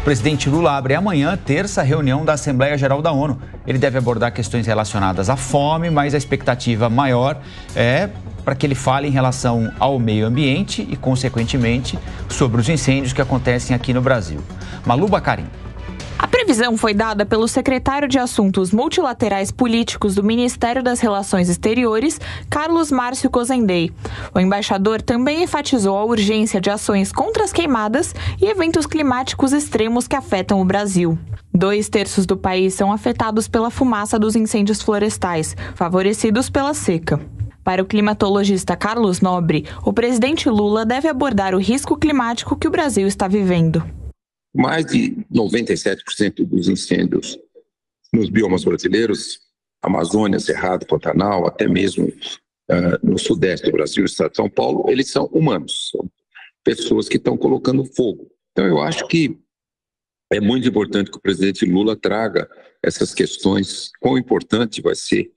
presidente Lula abre amanhã, terça, reunião da Assembleia Geral da ONU. Ele deve abordar questões relacionadas à fome, mas a expectativa maior é para que ele fale em relação ao meio ambiente e, consequentemente, sobre os incêndios que acontecem aqui no Brasil. Malu Bacarin. A previsão foi dada pelo secretário de Assuntos Multilaterais Políticos do Ministério das Relações Exteriores, Carlos Márcio Cozendey. O embaixador também enfatizou a urgência de ações contra as queimadas e eventos climáticos extremos que afetam o Brasil. 2/3 do país são afetados pela fumaça dos incêndios florestais, favorecidos pela seca. Para o climatologista Carlos Nobre, o presidente Lula deve abordar o risco climático que o Brasil está vivendo. Mais de 97% dos incêndios nos biomas brasileiros, Amazônia, Cerrado, Pantanal, até mesmo no sudeste do Brasil, estado de São Paulo, eles são humanos, são pessoas que estão colocando fogo. Então eu acho que é muito importante que o presidente Lula traga essas questões, quão importante vai ser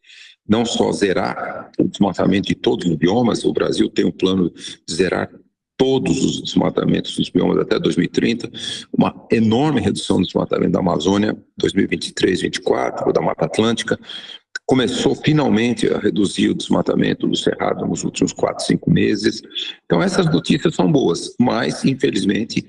não só zerar o desmatamento de todos os biomas, o Brasil tem um plano de zerar todos os desmatamentos dos biomas até 2030, uma enorme redução do desmatamento da Amazônia, 2023, 2024, da Mata Atlântica. Começou finalmente a reduzir o desmatamento do Cerrado nos últimos 4, 5 meses. Então essas notícias são boas, mas infelizmente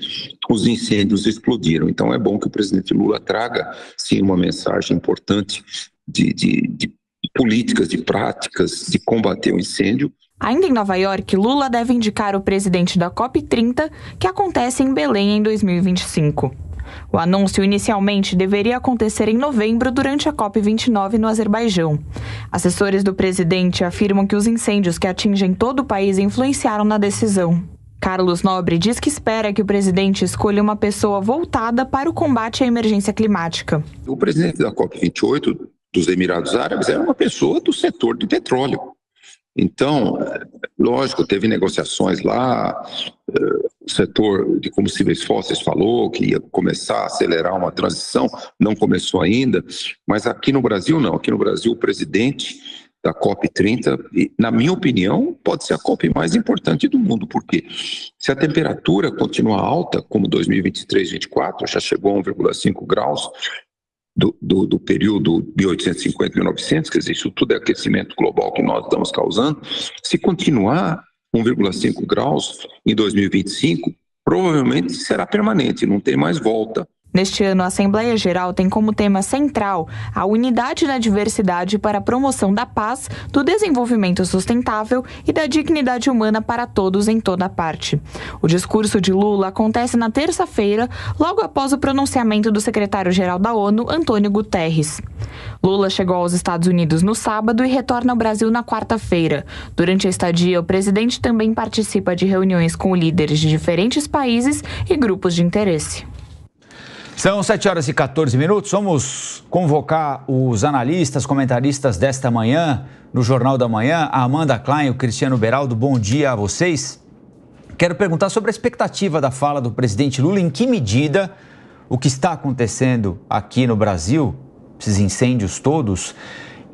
os incêndios explodiram. Então é bom que o presidente Lula traga sim uma mensagem importante de políticas, de práticas, de combater o incêndio. Ainda em Nova York, Lula deve indicar o presidente da COP30, que acontece em Belém em 2025. O anúncio inicialmente deveria acontecer em novembro durante a COP29 no Azerbaijão. Assessores do presidente afirmam que os incêndios que atingem todo o país influenciaram na decisão. Carlos Nobre diz que espera que o presidente escolha uma pessoa voltada para o combate à emergência climática. O presidente da COP28 dos Emirados Árabes era uma pessoa do setor de petróleo. Então, lógico, teve negociações lá, o setor de combustíveis fósseis falou que ia começar a acelerar uma transição, não começou ainda, mas aqui no Brasil não, aqui no Brasil o presidente da COP30, na minha opinião, pode ser a COP mais importante do mundo, porque se a temperatura continuar alta, como 2023, 2024, já chegou a 1,5 graus, do período 1850 e 1900, quer dizer, isso tudo é aquecimento global que nós estamos causando. Se continuar 1,5 graus em 2025, provavelmente será permanente, não tem mais volta. Neste ano, a Assembleia Geral tem como tema central a unidade na diversidade para a promoção da paz, do desenvolvimento sustentável e da dignidade humana para todos em toda parte. O discurso de Lula acontece na terça-feira, logo após o pronunciamento do secretário-geral da ONU, Antônio Guterres. Lula chegou aos Estados Unidos no sábado e retorna ao Brasil na quarta-feira. Durante a estadia, o presidente também participa de reuniões com líderes de diferentes países e grupos de interesse. São 7h14. Vamos convocar os analistas, comentaristas desta manhã, no Jornal da Manhã, a Amanda Klein e o Cristiano Beraldo. Bom dia a vocês. Quero perguntar sobre a expectativa da fala do presidente Lula, em que medida o que está acontecendo aqui no Brasil, esses incêndios todos,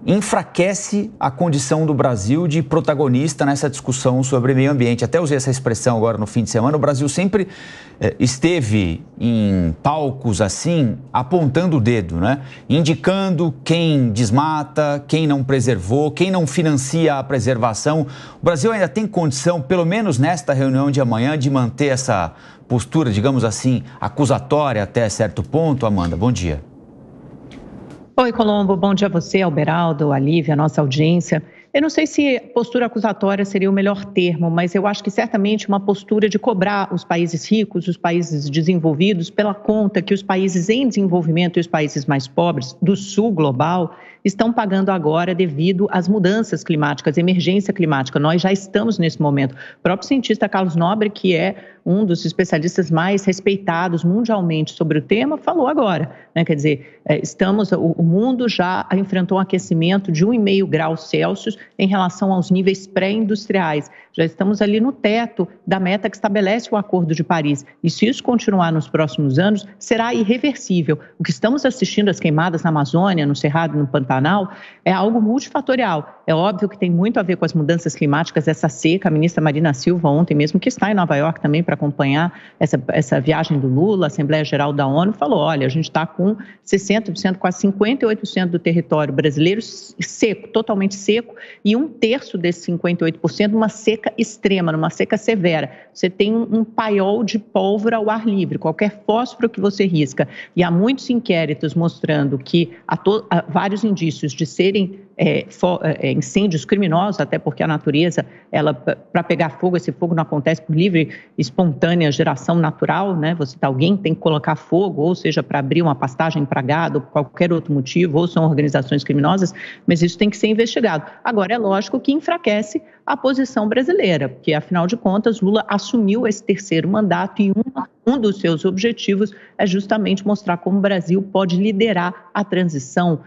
enfraquece a condição do Brasil de protagonista nessa discussão sobre meio ambiente. Até usei essa expressão agora no fim de semana. O Brasil sempre esteve em palcos assim, apontando o dedo, né? Indicando quem desmata, quem não preservou, quem não financia a preservação. O Brasil ainda tem condição, pelo menos nesta reunião de amanhã, de manter essa postura, digamos assim, acusatória até certo ponto? Amanda, bom dia. Oi, Colombo, bom dia a você, ao Beraldo, a Lívia, a nossa audiência. Eu não sei se postura acusatória seria o melhor termo, mas eu acho que certamente uma postura de cobrar os países ricos, os países desenvolvidos, pela conta que os países em desenvolvimento e os países mais pobres do sul global estão pagando agora devido às mudanças climáticas, emergência climática. Nós já estamos nesse momento. O próprio cientista Carlos Nobre, que é um dos especialistas mais respeitados mundialmente sobre o tema, falou agora, né? Quer dizer, o mundo já enfrentou um aquecimento de 1,5 graus Celsius em relação aos níveis pré-industriais. Já estamos ali no teto da meta que estabelece o Acordo de Paris. E se isso continuar nos próximos anos, será irreversível. O que estamos assistindo, as queimadas na Amazônia, no Cerrado, no Pantanal, é algo multifatorial. É óbvio que tem muito a ver com as mudanças climáticas, essa seca. A ministra Marina Silva, ontem mesmo, que está em Nova York também para acompanhar essa viagem do Lula, a Assembleia Geral da ONU, falou, olha, a gente está com 60%, quase 58% do território brasileiro seco, totalmente seco, e 1/3 desses 58% numa seca extrema, numa seca severa. Você tem um paiol de pólvora ao ar livre, qualquer fósforo que você risca. E há muitos inquéritos mostrando que há vários indícios de serem incêndios criminosos, até porque a natureza, para pegar fogo, esse fogo não acontece por livre, espontânea geração natural, né? Alguém tem que colocar fogo, ou seja, para abrir uma pastagem para gado, ou por qualquer outro motivo, ou são organizações criminosas, mas isso tem que ser investigado. Agora, é lógico que enfraquece a posição brasileira, porque, afinal de contas, Lula assumiu esse terceiro mandato e um dos seus objetivos é justamente mostrar como o Brasil pode liderar a transição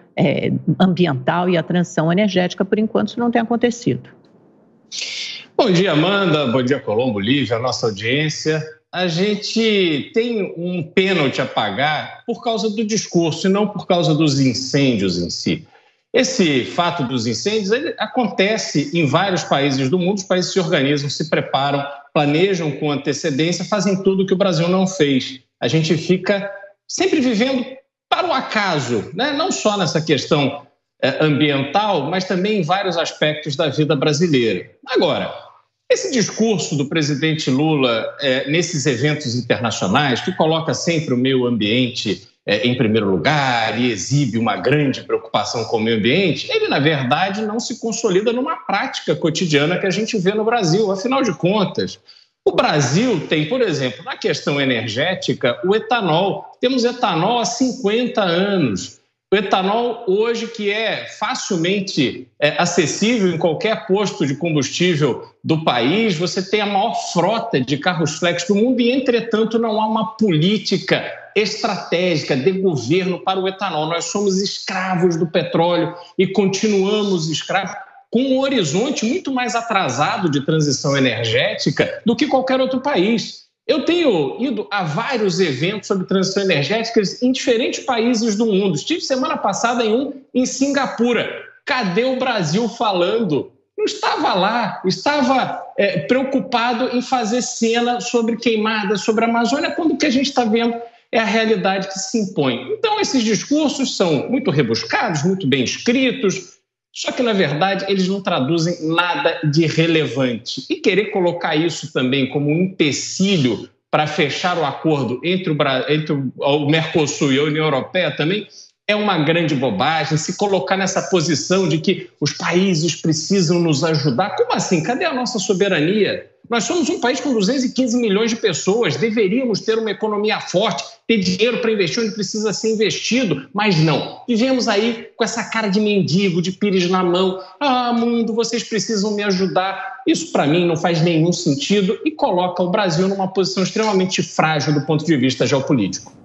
ambiental e a transição energética. Por enquanto, isso não tem acontecido. Bom dia, Amanda. Bom dia, Colombo, Lívia, a nossa audiência. A gente tem um pênalti a pagar por causa do discurso e não por causa dos incêndios em si. Esse fato dos incêndios ele acontece em vários países do mundo. Os países se organizam, se preparam, planejam com antecedência, fazem tudo o que o Brasil não fez. A gente fica sempre vivendo para o acaso, né? Não só nessa questão ambiental, mas também em vários aspectos da vida brasileira. Agora, esse discurso do presidente Lula nesses eventos internacionais, que coloca sempre o meio ambiente em primeiro lugar e exibe uma grande preocupação com o meio ambiente, ele, na verdade, não se consolida numa prática cotidiana que a gente vê no Brasil. Afinal de contas, o Brasil tem, por exemplo, na questão energética, o etanol. Temos etanol há 50 anos. O etanol hoje que é facilmente acessível em qualquer posto de combustível do país, você tem a maior frota de carros flex do mundo e, entretanto, não há uma política estratégica de governo para o etanol. Nós somos escravos do petróleo e continuamos escravos, com um horizonte muito mais atrasado de transição energética do que qualquer outro país. Eu tenho ido a vários eventos sobre transição energética em diferentes países do mundo. Estive semana passada em Singapura. Cadê o Brasil falando? Não estava lá, estava preocupado em fazer cena sobre queimadas, sobre a Amazônia, quando o que a gente está vendo é a realidade que se impõe. Então, esses discursos são muito rebuscados, muito bem escritos, só que, na verdade, eles não traduzem nada de relevante. E querer colocar isso também como um empecilho para fechar o acordo entre o Mercosul e a União Europeia também é uma grande bobagem. Se colocar nessa posição de que os países precisam nos ajudar. Como assim? Cadê a nossa soberania? Nós somos um país com 215 milhões de pessoas, deveríamos ter uma economia forte, ter dinheiro para investir onde precisa ser investido, mas não. Vivemos aí com essa cara de mendigo, de pires na mão. Ah, mundo, vocês precisam me ajudar. Isso, para mim, não faz nenhum sentido e coloca o Brasil numa posição extremamente frágil do ponto de vista geopolítico.